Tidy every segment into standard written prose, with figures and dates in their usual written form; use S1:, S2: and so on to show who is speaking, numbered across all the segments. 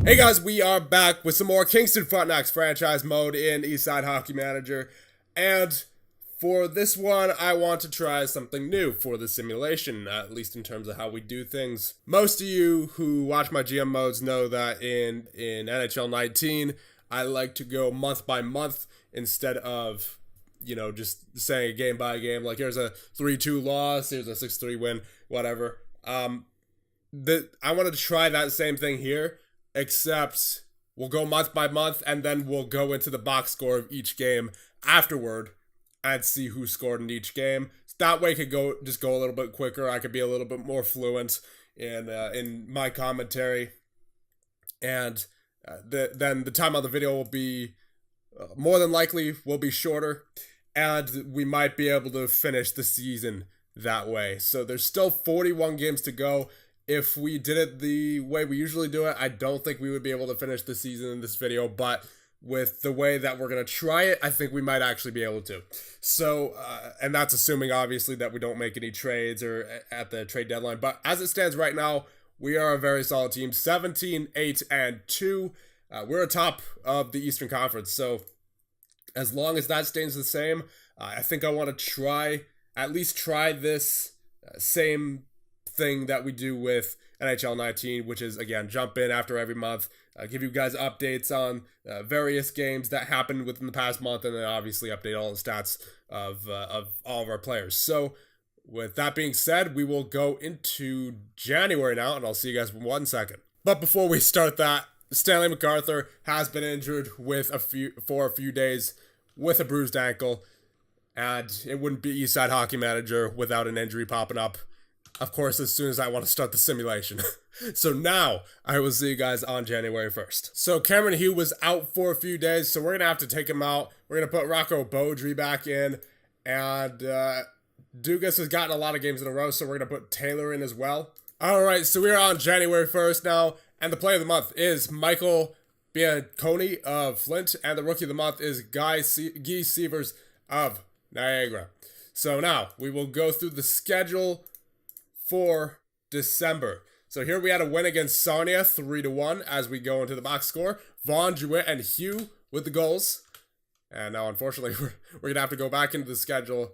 S1: Hey guys, we are back with some more Kingston Frontenacs franchise mode in Eastside Hockey Manager. And for this one, I want to try something new for the simulation, at least in terms of how we do things. Most of you who watch my GM modes know that in NHL 19, I like to go month by month instead of, just saying game by game. Like, here's a 3-2 loss, here's a 6-3 win, whatever. I wanted to try that same thing here. Except we'll go month by month and then we'll go into the box score of each game afterward and see who scored in each game. That way it could go a little bit quicker. I could be a little bit more fluent in my commentary. And then the time on the video will be more than likely will be shorter. And we might be able to finish the season that way. So there's still 41 games to go. If we did it the way we usually do it, I don't think we would be able to finish the season in this video, but with the way that we're going to try it, I think we might actually be able to. So, and that's assuming, obviously, that we don't make any trades or at the trade deadline. But as it stands right now, we are a very solid team, 17-8-2. We're atop of the Eastern Conference. So, as long as that stays the same, I think I want to at least try this same thing that we do with NHL 19, which is, again, jump in after every month, give you guys updates on various games that happened within the past month, and then obviously update all the stats of all of our players. So with that being said, we will go into January now, and I'll see you guys in 1 second. But before we start that, Stanley MacArthur has been injured for a few days with a bruised ankle, and it wouldn't be Eastside Hockey Manager without an injury popping up. Of course, as soon as I want to start the simulation. So now, I will see you guys on January 1st. So Cameron Hugh was out for a few days, so we're going to have to take him out. We're going to put Rocco Beaudry back in. And Dugas has gotten a lot of games in a row, so we're going to put Taylor in as well. Alright, so we're on January 1st now. And the player of the month is Michael Bianconi of Flint. And the rookie of the month is Guy Sievers of Niagara. So now, we will go through the schedule for December. So here we had a win against Sarnia 3-1 as we go into the box score. Vaughn, Jewett, and Hugh with the goals. And now, unfortunately, we're going to have to go back into the schedule,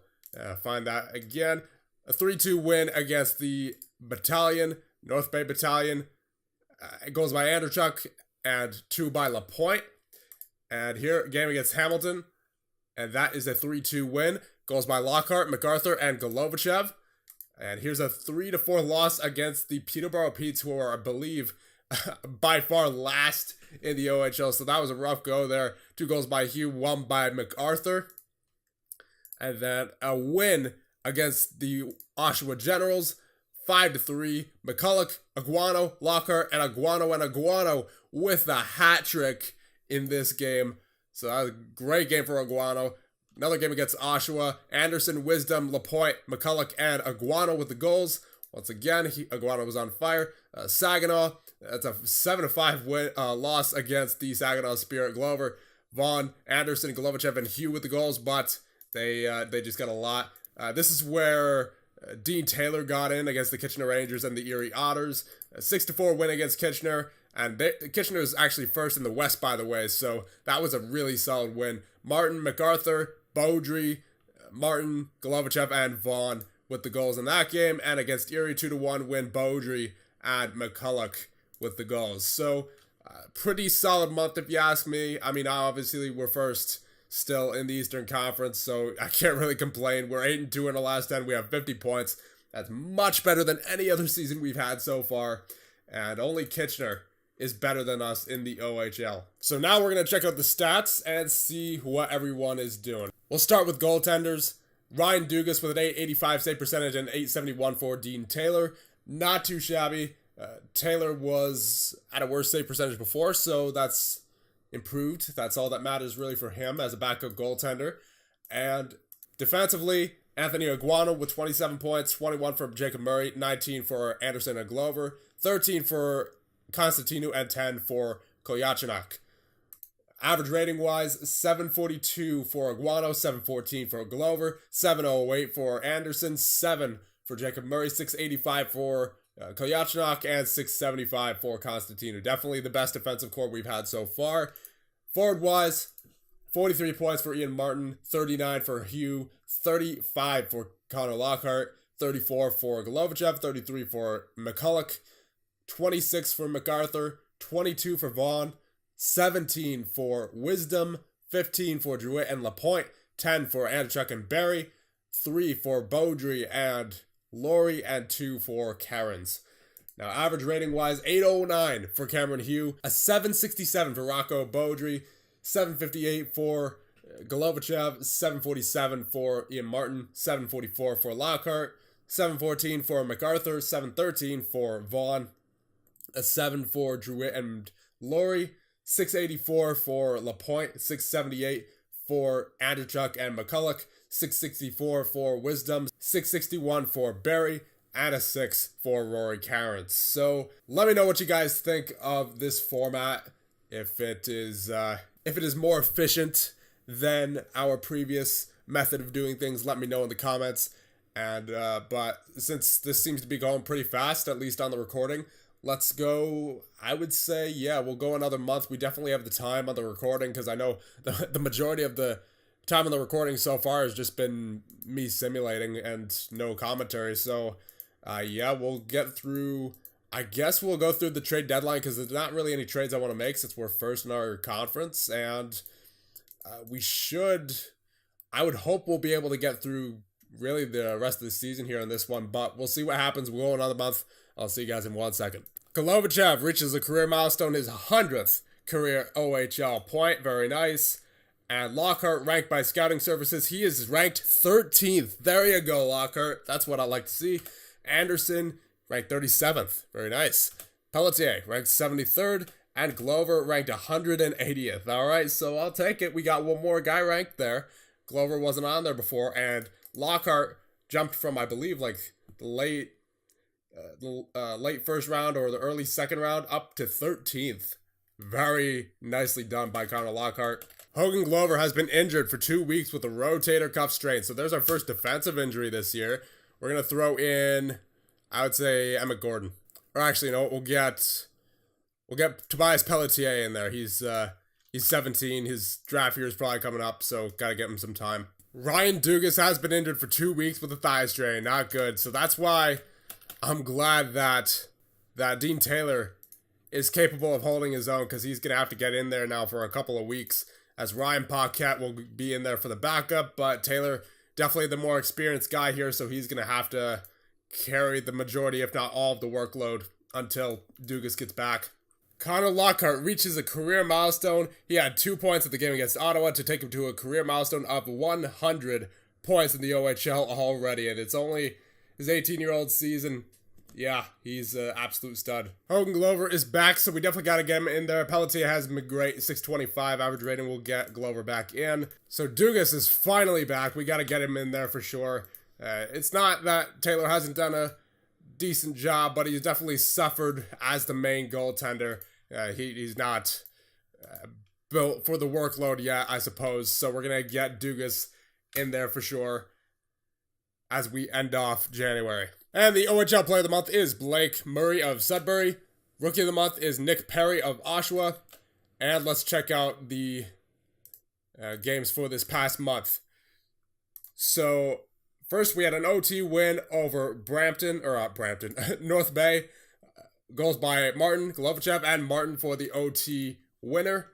S1: find that again. A 3-2 win against the Battalion, North Bay Battalion. Goals by Anderchuk and 2 by LaPointe. And here, a game against Hamilton. And that is a 3-2 win. Goals by Lockhart, MacArthur, and Golovachev. And here's a 3-4 loss against the Peterborough Petes, who are, I believe, by far last in the OHL. So that was a rough go there. 2 goals by Hugh, 1 by MacArthur. And then a win against the Oshawa Generals, 5-3. McCulloch, Aguano, Lockhart, and Aguano with the hat trick in this game. So that was a great game for Aguano. Another game against Oshawa. Anderson, Wisdom, LaPointe, McCulloch, and Aguano with the goals. Once again, Aguano was on fire. Saginaw, that's a 7-5 loss against the Saginaw Spirit Glover. Vaughn, Anderson, Golovachev, and Hugh with the goals, but they just got a lot. This is where Dean Taylor got in against the Kitchener Rangers and the Erie Otters. A 6-4 win against Kitchener. And Kitchener is actually first in the West, by the way, so that was a really solid win. Martin, MacArthur, Beaudry, Martin, Golovachev, and Vaughn with the goals in that game. And against Erie, 2-1 win, Beaudry and McCulloch with the goals. So, pretty solid month if you ask me. I mean, obviously, we're first still in the Eastern Conference, so I can't really complain. We're 8-2 in the last 10. We have 50 points. That's much better than any other season we've had so far. And only Kitchener is better than us in the OHL. So now we're going to check out the stats and see what everyone is doing. We'll start with goaltenders. Ryan Dugas with an 885 save percentage and 871 for Dean Taylor. Not too shabby. Taylor was at a worse save percentage before, so that's improved. That's all that matters really for him as a backup goaltender. And defensively, Anthony Aguano with 27 points, 21 for Jacob Murray, 19 for Anderson and Glover, 13 for Constantinu, and 10 for Koyachinak. Average rating wise, 742 for Aguano, 714 for Glover, 708 for Anderson, 7 for Jacob Murray, 685 for Kolyachonok, and 675 for Constantino. Definitely the best defensive core we've had so far. Forward-wise, 43 points for Ian Martin, 39 for Hugh, 35 for Connor Lockhart, 34 for Golovachev, 33 for McCulloch, 26 for MacArthur, 22 for Vaughn, 17 for Wisdom, 15 for Druitt and Lapointe, 10 for Andrechuk and Barry, 3 for Beaudry and Laurie, and 2 for Cairns. Now, average rating-wise, 809 for Cameron Hugh, a 767 for Rocco Beaudry, 758 for Golovachev, 747 for Ian Martin, 744 for Lockhart, 714 for MacArthur, 713 for Vaughn, a 7 for Druitt and Laurie, 684 for Lapointe, 678 for Andrechuk and McCulloch, 664 for Wisdom, 661 for Barry, and a 6 for Rory Cairns. So let me know what you guys think of this format. If it is more efficient than our previous method of doing things, let me know in the comments. And but since this seems to be going pretty fast, at least on the recording, let's go. I would say, yeah, we'll go another month. We definitely have the time on the recording, because I know the majority of the time on the recording so far has just been me simulating and no commentary. So yeah, we'll get through. I guess we'll go through the trade deadline, because there's not really any trades I want to make since we're first in our conference, and I would hope we'll be able to get through really the rest of the season here on this one, but we'll see what happens. We'll go another month. I'll see you guys in 1 second. Golovachev reaches a career milestone, his 100th career OHL point. Very nice. And Lockhart, ranked by scouting services, he is ranked 13th. There you go, Lockhart. That's what I like to see. Anderson, ranked 37th. Very nice. Pelletier, ranked 73rd. And Glover, ranked 180th. All right, so I'll take it. We got one more guy ranked there. Glover wasn't on there before. And Lockhart jumped from, I believe, like the late first round or the early second round up to 13th. Very nicely done by Connor Lockhart. Hogan Glover has been injured for 2 weeks with a rotator cuff strain. So there's our first defensive injury this year. We're going to throw in, I would say, Emmett Gordon. Or actually, no, we'll get Tobias Pelletier in there. He's 17. His draft year is probably coming up, so got to give him some time. Ryan Dugas has been injured for 2 weeks with a thigh strain. Not good. So that's why I'm glad that Dean Taylor is capable of holding his own, because he's going to have to get in there now for a couple of weeks, as Ryan Paquette will be in there for the backup, but Taylor, definitely the more experienced guy here, so he's going to have to carry the majority, if not all, of the workload until Dugas gets back. Connor Lockhart reaches a career milestone. He had 2 points at the game against Ottawa to take him to a career milestone of 100 points in the OHL already, and it's only his 18-year-old season. Yeah, he's an absolute stud. Hogan Glover is back, so we definitely got to get him in there. Pelletier has been great, 625 average rating. We'll get Glover back in. So Dugas is finally back. We got to get him in there for sure. It's not that Taylor hasn't done a decent job, but he's definitely suffered as the main goaltender. He's not built for the workload yet, I suppose. So we're going to get Dugas in there for sure as we end off January. And the OHL Player of the Month is Blake Murray of Sudbury. Rookie of the Month is Nick Perry of Oshawa. And let's check out the games for this past month. So, first we had an OT win over North Bay. Goals by Martin, Golovachev, and Martin for the OT winner.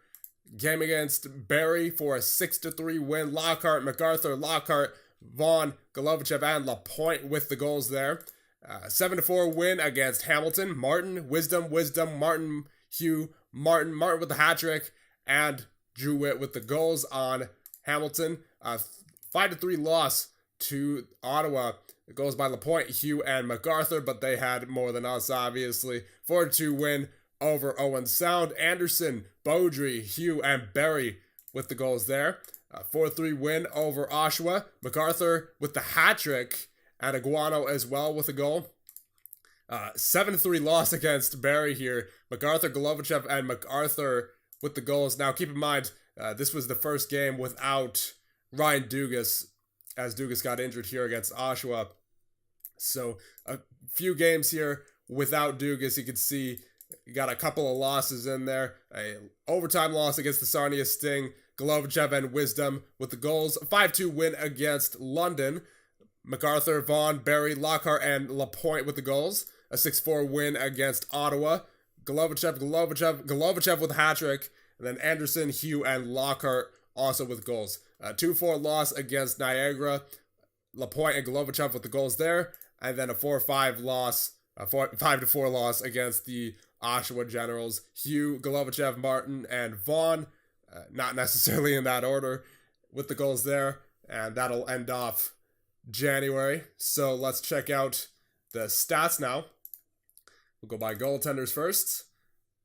S1: Game against Barry for a 6-3 win. Lockhart, MacArthur, Lockhart, Vaughn, Golovachev, and Lapointe with the goals there. 7-4 win against Hamilton. Martin, Wisdom, Martin, Hugh, Martin with the hat trick, and Druitt with the goals on Hamilton. 5-3 loss to Ottawa. It goes by Lapointe, Hugh, and MacArthur, but they had more than us, obviously. 4-2 win over Owen Sound. Anderson, Beaudry, Hugh, and Barry with the goals there. 4-3 win over Oshawa. MacArthur with the hat trick, and Aguano as well with a goal. 7-3 loss against Barry here. MacArthur, Golovachev, and MacArthur with the goals. Now, keep in mind, this was the first game without Ryan Dugas, as Dugas got injured here against Oshawa. So, a few games here without Dugas. You can see got a couple of losses in there. A overtime loss against the Sarnia Sting, Golovachev and Wisdom with the goals. 5-2 win against London. MacArthur, Vaughn, Barry, Lockhart, and Lapointe with the goals. A 6-4 win against Ottawa. Golovachev with a hat-trick. And then Anderson, Hugh, and Lockhart also with goals. 2-4 loss against Niagara. Lapointe and Golovachev with the goals there. And then a 4-5 loss, 5-4 loss against the Oshawa Generals. Hugh, Golovachev, Martin, and Vaughn. Not necessarily in that order with the goals there. And that'll end off January. So let's check out the stats now. We'll go by goaltenders first.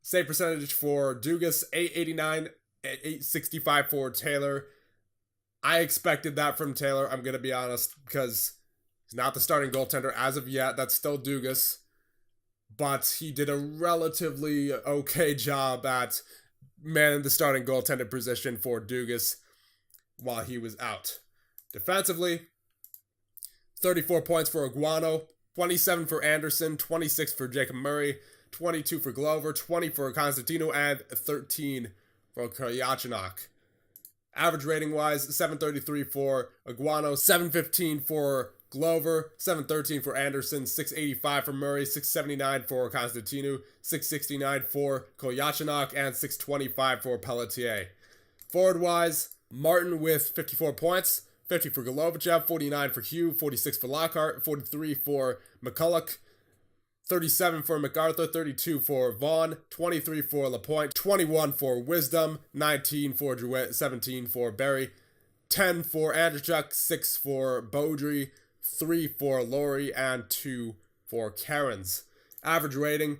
S1: Save percentage for Dugas, 889, 865 for Taylor. I expected that from Taylor, I'm going to be honest, because he's not the starting goaltender as of yet. That's still Dugas. But he did a relatively okay job at manning the starting goaltender position for Dugas while he was out. Defensively, 34 points for Aguano, 27 for Anderson, 26 for Jacob Murray, 22 for Glover, 20 for Constantino, and 13 for Kolyachonok. Average rating wise, 733 for Aguano, 715 for Glover, 713 for Anderson, 685 for Murray, 679 for Constantino, 669 for Kolyachonok, and 625 for Pelletier. Forward wise, Martin with 54 points, 50 for Golovachev, 49 for Hugh, 46 for Lockhart, 43 for McCulloch, 37 for MacArthur, 32 for Vaughn, 23 for Lapointe, 21 for Wisdom, 19 for Druitt, 17 for Barry, 10 for Andrzejczyk, 6 for Beaudry, 3 for Laurie, and 2 for Cairns. Average rating,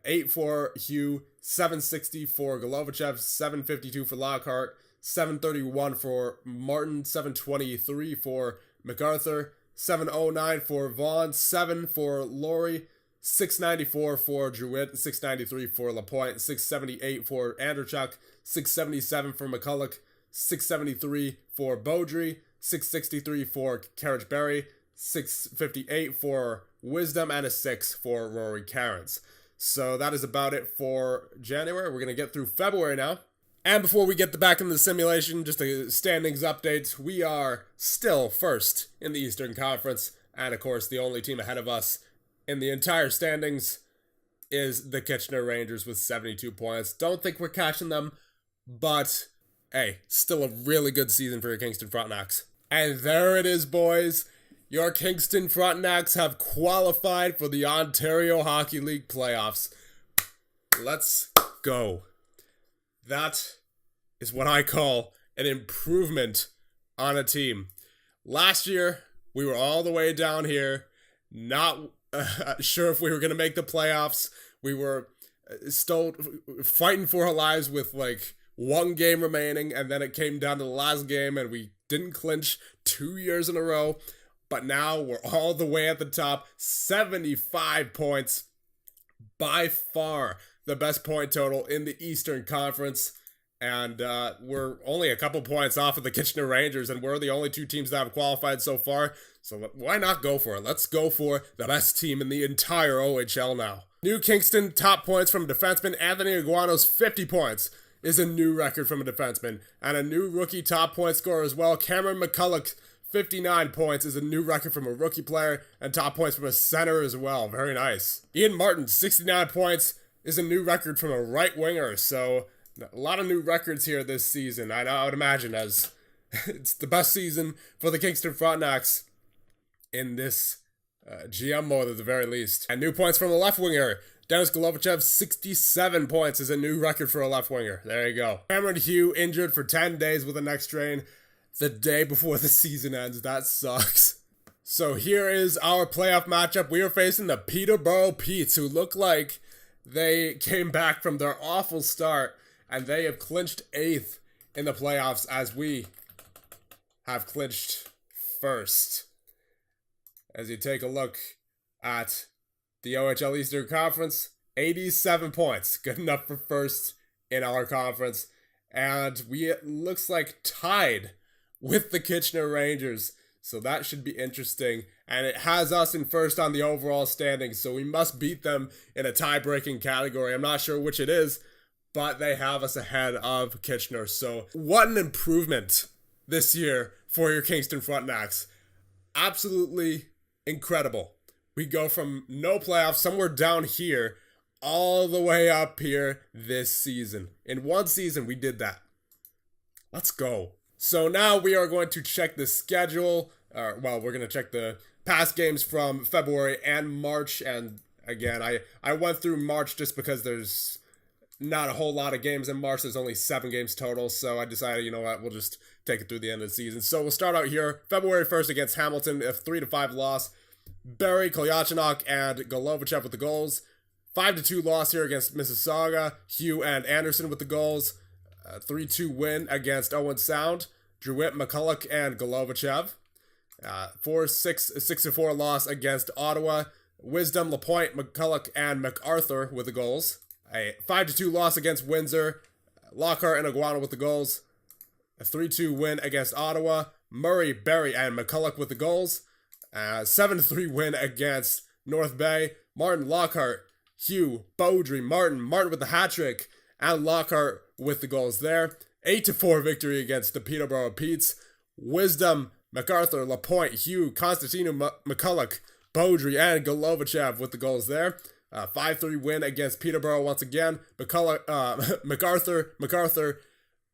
S1: 8 for Hugh, 760 for Golovachev, 752 for Lockhart, 731 for Martin, 723 for MacArthur, 709 for Vaughn, 7 for Laurie, 694 for Druitt, 693 for Lapointe, 678 for Andrzejczyk, 677 for McCulloch, 673 for Beaudry, 663 for Carriage-Berry, 658 for Wisdom, and a 6 for Rory Cairns. So that is about it for January. We're going to get through February now. And before we get back into the simulation, just a standings update. We are still first in the Eastern Conference, and of course the only team ahead of us in the entire standings is the Kitchener Rangers with 72 points. Don't think we're catching them, but hey, still a really good season for your Kingston Frontenacs. And there it is, boys. Your Kingston Frontenacs have qualified for the Ontario Hockey League playoffs. Let's go. That is what I call an improvement on a team. Last year, we were all the way down here, not sure if we were going to make the playoffs. We were still fighting for our lives with like one game remaining, and then it came down to the last game, and we didn't clinch 2 years in a row. But now we're all the way at the top, 75 points, by far the best point total in the Eastern Conference, and we're only a couple points off of the Kitchener Rangers, and we're the only two teams that have qualified so far, so why not go for it? Let's go for the best team in the entire OHL now. New Kingston top points from defenseman Anthony Aguano's 50 points is a new record from a defenseman, and a new rookie top point scorer as well. Cameron McCulloch, 59 points is a new record from a rookie player, and top points from a center as well. Very nice. Ian Martin, 69 points is a new record from a right winger, so a lot of new records here this season. I would imagine, as it's the best season for the Kingston Frontenacs in this GM mode at the very least. And new points from a left winger. Dennis Golovachev, 67 points is a new record for a left winger. There you go. Cameron Hugh injured for 10 days with a neck strain the day before the season ends. That sucks. So here is our playoff matchup. We are facing the Peterborough Petes, who look like they came back from their awful start, and they have clinched 8th in the playoffs as we have clinched first. As you take a look at the OHL Eastern Conference, 87 points. Good enough for first in our conference. And we, it looks like, tied with the Kitchener Rangers. So that should be interesting. And it has us in first on the overall standings, so we must beat them in a tie-breaking category. I'm not sure which it is, but they have us ahead of Kitchener. So what an improvement this year for your Kingston Frontenacs. Absolutely incredible. We go from no playoffs, somewhere down here, all the way up here this season. In one season, we did that. Let's go. So now we are going to check the schedule. We're going to check the past games from February and March. And again, I went through March just because there's not a whole lot of games in March. There's only 7 games total. So I decided, you know what, we'll just take it through the end of the season. So we'll start out here. February 1st against Hamilton, a 3-5 loss. Barry, Kolyachonok, and Golovachev with the goals. 5-2 loss here against Mississauga. Hugh and Anderson with the goals. 3-2 win against Owen Sound. Druitt, McCulloch, and Golovachev. 6-4 loss against Ottawa. Wisdom, Lapointe, McCulloch, and MacArthur with the goals. A 5-2 loss against Windsor. Lockhart and Iguana with the goals. A 3-2 win against Ottawa. Murray, Barry, and McCulloch with the goals. 7-3 win against North Bay. Martin, Lockhart, Hugh, Beaudry, Martin with the hat trick, and Lockhart with the goals there. 8-4 victory against the Peterborough Petes. Wisdom, MacArthur, Lapointe, Hugh, Constantino, McCulloch, Beaudry, and Golovachev with the goals there. 5-3 win against Peterborough once again. MacArthur,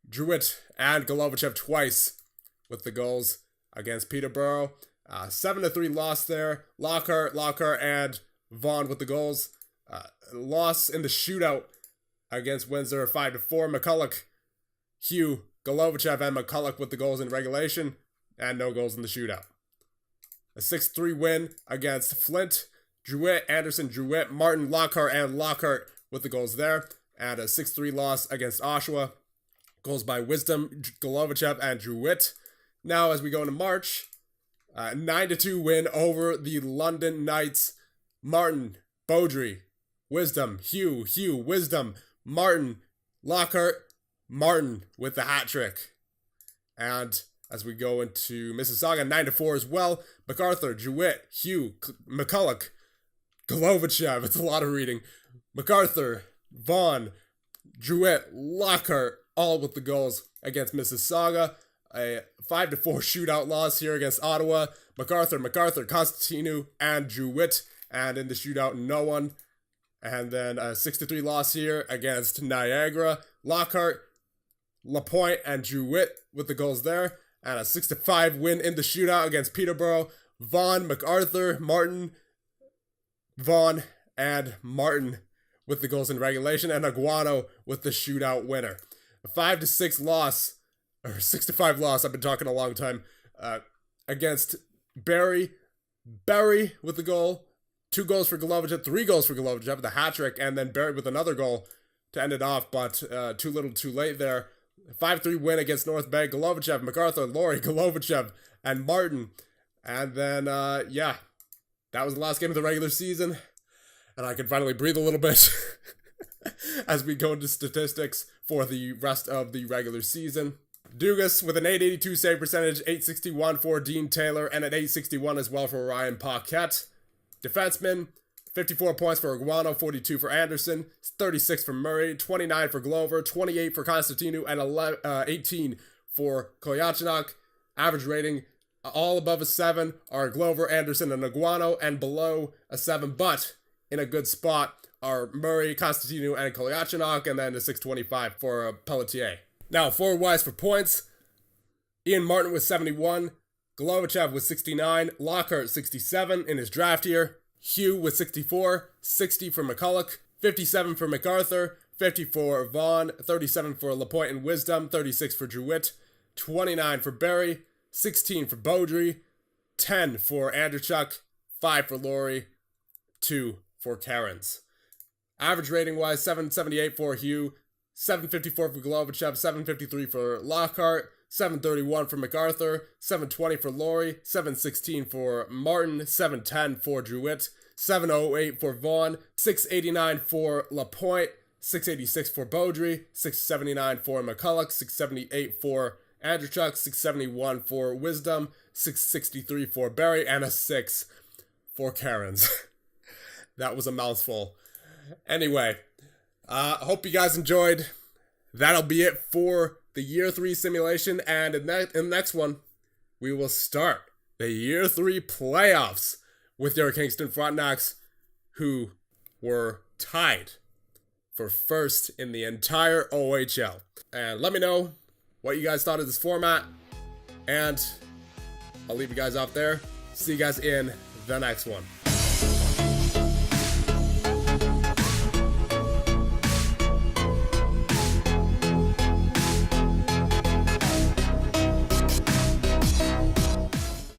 S1: Druitt, and Golovachev twice with the goals against Peterborough. 7-3 loss there. Lockhart, and Vaughn with the goals. Loss in the shootout against Windsor, 5-4. McCulloch, Hugh, Golovachev, and McCulloch with the goals in regulation, and no goals in the shootout. A 6-3 win against Flint. Druitt, Anderson, Druitt, Martin, Lockhart, and Lockhart with the goals there. And a 6-3 loss against Oshawa. Goals by Wisdom, Golovachev, and Druitt. Now, as we go into March, 9-2 win over the London Knights. Martin, Beaudry, Wisdom, Hugh, Wisdom, Martin, Lockhart, Martin with the hat trick. And as we go into Mississauga, 9-4 as well. MacArthur, Druitt, Hugh, McCulloch, Golovachev. It's a lot of reading. MacArthur, Vaughn, Druitt, Lockhart, all with the goals against Mississauga. A 5-4 shootout loss here against Ottawa. MacArthur, Constantino, and Druitt. And in the shootout, no one. And then a 6-3 loss here against Niagara. Lockhart, Lapointe, and Druitt with the goals there. And a 6-5 win in the shootout against Peterborough. Vaughn, MacArthur, Martin, Vaughn, and Martin with the goals in regulation. And Aguano with the shootout winner. A 5-6 loss, or 6-5 loss, I've been talking a long time, against Barry. Barry with the goal. 2 goals for Golovachev, 3 goals for Golovachev with a hat trick, and then Barry with another goal to end it off, but too little too late there. 5-3 win against North Bay. Golovachev, MacArthur, Laurie, Golovachev, and Martin. And then, that was the last game of the regular season, and I can finally breathe a little bit as we go into statistics for the rest of the regular season. Dugas with an 882 save percentage, 861 for Dean Taylor, and an 861 as well for Ryan Paquette. Defensemen, 54 points for Aguano, 42 for Anderson, 36 for Murray, 29 for Glover, 28 for Constantino, and 18 for Kolyachonok. Average rating, all above a 7 are Glover, Anderson, and Aguano, and below a 7, but in a good spot are Murray, Constantino, and Kolyachonok, and then a 625 for Pelletier. Now, forward-wise for points, Ian Martin with 71, Golovachev with 69, Lockhart 67 in his draft year, Hugh with 64, 60 for McCulloch, 57 for MacArthur, 50 for Vaughn, 37 for Lapointe and Wisdom, 36 for Druitt, 29 for Barry, 16 for Beaudry, 10 for Anderchuk, 5 for Laurie, 2 for Cairns. Average rating-wise, 778 for Hugh, 754 for Golovachev, 753 for Lockhart, 731 for MacArthur, 720 for Laurie, 716 for Martin, 710 for Druitt, 708 for Vaughn, 689 for Lapointe, 686 for Beaudry, 679 for McCulloch, 678 for Andrew Chuck, 671 for Wisdom, 663 for Barry, and a 6 for Karen's. That was a mouthful. Anyway, hope you guys enjoyed. That'll be it for the Year 3 simulation, and in the next one, we will start the Year 3 playoffs with your Kingston Frontenacs, who were tied for first in the entire OHL. And let me know what you guys thought of this format, and I'll leave you guys out there. See you guys in the next one.